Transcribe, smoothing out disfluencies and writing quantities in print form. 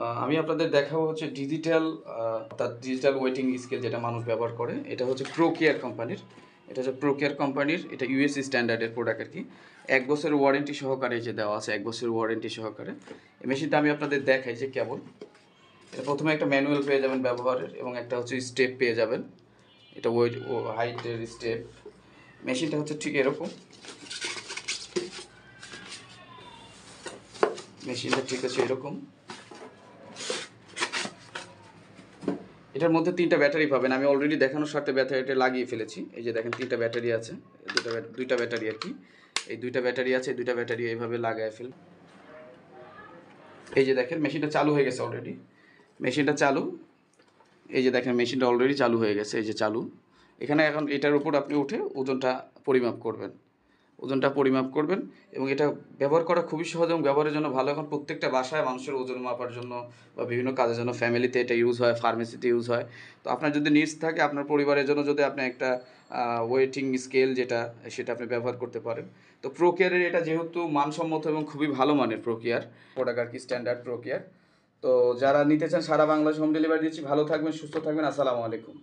আমি আপনাদের দেখাবো হচ্ছে ডিজিটাল অর্থাৎ ডিজিটাল ওয়েটিং স্কেল যেটা মানুষ ব্যবহার করে। এটা হচ্ছে প্রোকেয়ার কোম্পানির। এটা হচ্ছে প্রোকেয়ার কোম্পানির, এটা ইউএস স্ট্যান্ডার্ডের প্রোডাক্ট আর কি। ১ বছরের ওয়ারেন্টি সহকারে এই যে দেওয়া আছে, ১ বছরের ওয়ারেন্টি সহকারে। এই মেশিনটা আমি আপনাদের দেখাই যে কেমন। এটা প্রথমে একটা ম্যানুয়াল পেয়ে যাবেন ব্যবহারের, এবং একটা হচ্ছে স্টেপ পেয়ে যাবেন। এটা ওয়েট ও হাইটের স্টেপ। মেশিনটা হচ্ছে ঠিক এরকম। মেশিনটা ঠিক আছে এরকম। এটার মধ্যে ৩টা ব্যাটারি পাবেন। আমি অলরেডি দেখানোর স্বার্থে ব্যাটারিটা লাগিয়ে ফেলেছি। এই যে দেখেন ৩টা ব্যাটারি আছে। দুইটা ব্যাটারি আর কি। এই 2টা ব্যাটারি আছে, 2টা ব্যাটারি এইভাবে লাগায় ফেল। এই যে দেখেন মেশিনটা চালু হয়ে গেছে অলরেডি। মেশিনটা চালু। এই যে দেখেন মেশিনটা অলরেডি চালু হয়ে গেছে। এই যে চালু। এখানে এখন এটার উপর আপনি উঠে ওজনটা পরিমাপ করবেন। ওজনটা পরিমাপ করবেন, এবং এটা ব্যবহার করা খুবই সহজ এবং ব্যবহারের জন্য ভালো। এখন প্রত্যেকটা বাসায় মানুষের ওজন মাপার জন্য বা বিভিন্ন কাজের জন্য ফ্যামিলিতে এটা ইউজ হয়, ফার্মেসিতে ইউজ হয়। তো আপনার যদি নিডস থাকে আপনার পরিবারের জন্য, যদি আপনি একটা ওয়েটিং স্কেল যেটা সেটা আপনি ব্যবহার করতে পারেন। তো প্রোকেয়ারের এটা যেহেতু মানসম্মত এবং খুবই ভালো মানের প্রোকেয়ার প্রোডাক্ট আর কি, স্ট্যান্ডার্ড প্রোকেয়ার। তো যারা নিতে চান সারা বাংলাদেশ হোম ডেলিভারি দিচ্ছি। ভালো থাকবেন, সুস্থ থাকবেন। আসসালামু আলাইকুম।